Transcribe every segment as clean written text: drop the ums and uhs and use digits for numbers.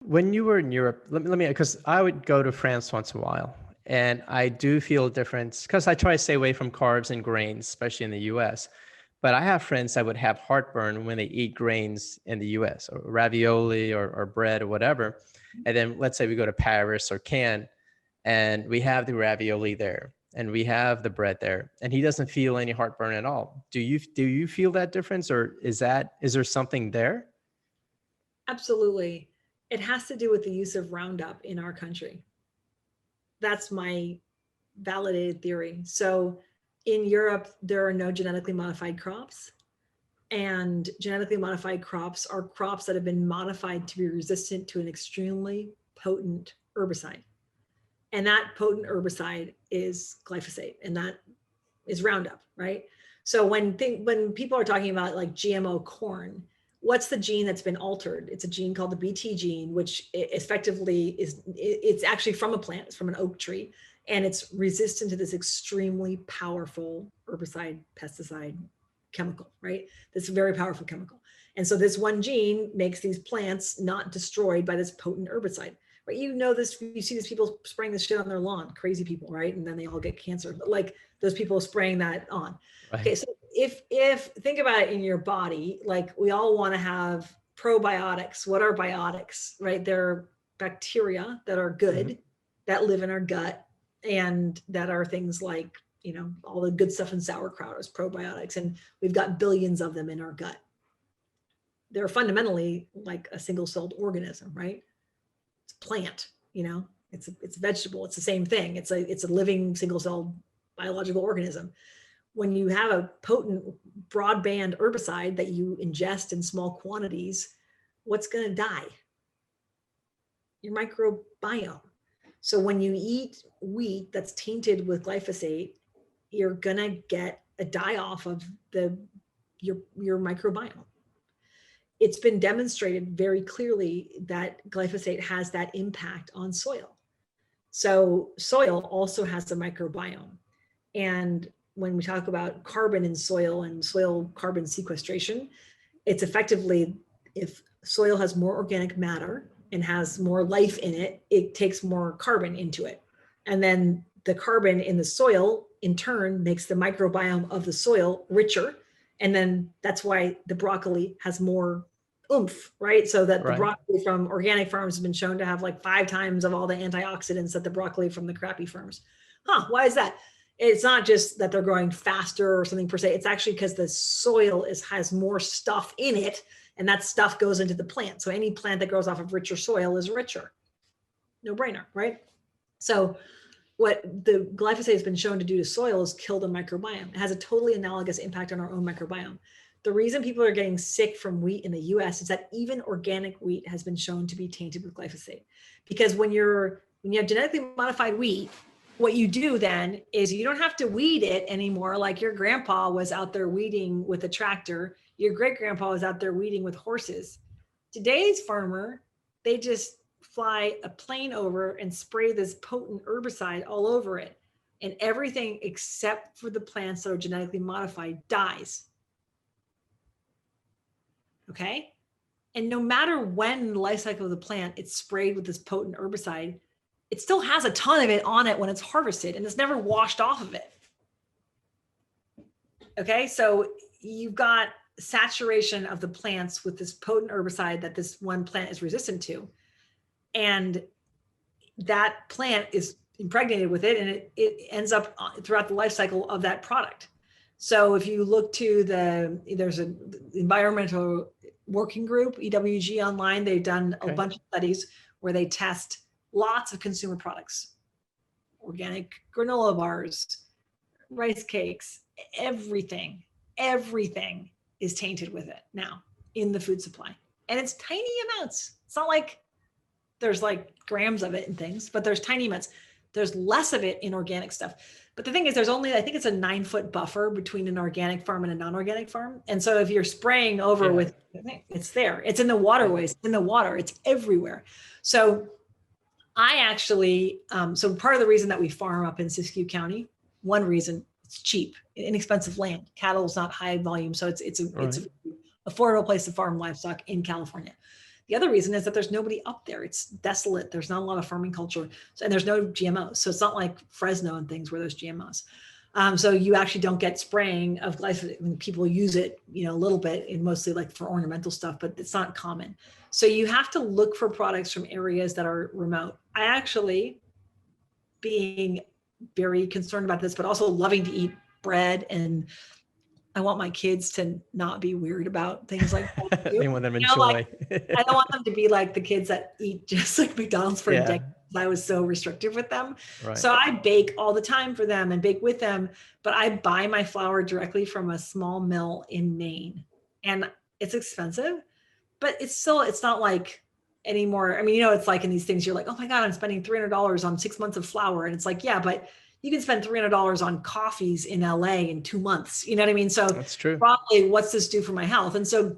When you were in Europe, let me, because I would go to France once in a while, and I do feel a difference because I try to stay away from carbs and grains, especially in the US. But I have friends that would have heartburn when they eat grains in the US or ravioli or bread or whatever. And then let's say we go to Paris or Cannes and we have the ravioli there and we have the bread there and he doesn't feel any heartburn at all. Do you feel that difference, or is there something there? Absolutely. It has to do with the use of Roundup in our country. That's my validated theory. So in Europe, there are no genetically modified crops. And genetically modified crops are crops that have been modified to be resistant to an extremely potent herbicide. And that potent herbicide is glyphosate, and that is Roundup, right? So when people are talking about like GMO corn, what's the gene that's been altered? It's a gene called the BT gene, which effectively it's actually from a plant, it's from an oak tree, and it's resistant to this extremely powerful herbicide, pesticide, chemical, right? This very powerful chemical. And so this one gene makes these plants not destroyed by this potent herbicide. Right? You know this, you see these people spraying this shit on their lawn, crazy people, right? And then they all get cancer. But like those people spraying that on. Right. Okay, so if think about it in your body, like we all want to have probiotics. What are biotics, right? They're bacteria that are Mm-hmm. good, that live in our gut, and that are things like, all the good stuff in sauerkraut is probiotics, and we've got billions of them in our gut. They're fundamentally like a single-celled organism, right? It's a plant, it's a vegetable. It's the same thing. It's a living single-celled biological organism. When you have a potent broadband herbicide that you ingest in small quantities, what's going to die? Your microbiome. So when you eat wheat that's tainted with glyphosate, you're going to get a die off of your microbiome. It's been demonstrated very clearly that glyphosate has that impact on soil. So soil also has a microbiome. And when we talk about carbon in soil and soil carbon sequestration, it's effectively, if soil has more organic matter and has more life in it, it takes more carbon into it. And then the carbon in the soil in turn makes the microbiome of the soil richer. And then that's why the broccoli has more oomph, right? So that the Right. broccoli from organic farms has been shown to have like 5 times of all the antioxidants that the broccoli from the crappy farms. Why is that? It's not just that they're growing faster or something per se. It's actually because the soil has more stuff in it, and that stuff goes into the plant. So any plant that grows off of richer soil is richer. No brainer, right? So what the glyphosate has been shown to do to soil is kill the microbiome. It has a totally analogous impact on our own microbiome. The reason people are getting sick from wheat in the US is that even organic wheat has been shown to be tainted with glyphosate. Because when you have genetically modified wheat, what you do then is you don't have to weed it anymore. Like your grandpa was out there weeding with a tractor, your great grandpa was out there weeding with horses. Today's farmer, they just fly a plane over and spray this potent herbicide all over it. And everything except for the plants that are genetically modified dies. Okay. And no matter when in the life cycle of the plant it's sprayed with this potent herbicide, it still has a ton of it on it when it's harvested, and it's never washed off of it. Okay. So you've got saturation of the plants with this potent herbicide that this one plant is resistant to. And that plant is impregnated with it, and it ends up throughout the life cycle of that product. So if you look to there's an environmental working group, EWG online, they've done a bunch of studies where they test lots of consumer products, organic granola bars, rice cakes, everything is tainted with it now in the food supply. And it's tiny amounts. It's not like there's like grams of it and things, but there's tiny amounts. There's less of it in organic stuff. But the thing is, there's only, I think it's a 9-foot buffer between an organic farm and a non-organic farm. And so if you're spraying over with, it's there, it's in the waterways, it's in the water, it's everywhere. So I actually, so part of the reason that we farm up in Siskiyou County, one reason, it's cheap, inexpensive land. Cattle is not high volume. So it's an affordable place to farm livestock in California. The other reason is that there's nobody up there. It's desolate. There's not a lot of farming culture, and there's no GMOs. So it's not like Fresno and things where there's GMOs. So you actually don't get spraying of glyphosate. I mean, people use it, a little bit, and mostly like for ornamental stuff, but it's not common. So you have to look for products from areas that are remote. I actually, being very concerned about this, but also loving to eat bread, and I want my kids to not be weird about things like that. They want them to enjoy. I don't want them to be like the kids that eat just like McDonald's for a decade. I was so restrictive with them. Right. So I bake all the time for them and bake with them, but I buy my flour directly from a small mill in Maine, and it's expensive, but it's not like anymore. I mean, it's like in these things, you're like, oh my God, I'm spending $300 on 6 months of flour. And it's like, yeah, but you can spend $300 on coffees in LA in 2 months. You know what I mean? So that's true. Probably, what's this do for my health? And so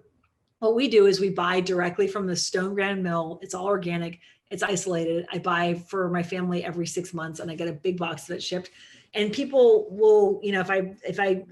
what we do is we buy directly from the Stone Grand Mill. It's all organic. It's isolated. I buy for my family every 6 months, and I get a big box of it shipped. And people will, if I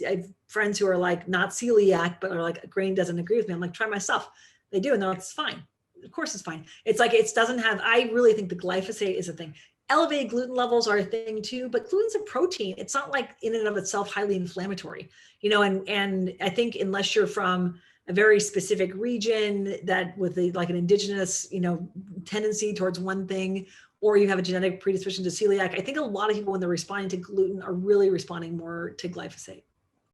have friends who are like not celiac, but are like, grain doesn't agree with me, I'm like, try my stuff. They do, and they're like, it's fine. Of course it's fine. It's like, it doesn't have, I really think the glyphosate is a thing. Elevated gluten levels are a thing too, but gluten's a protein. It's not like in and of itself highly inflammatory, and I think unless you're from a very specific region that with like an indigenous, tendency towards one thing, or you have a genetic predisposition to celiac, I think a lot of people, when they're responding to gluten, are really responding more to glyphosate.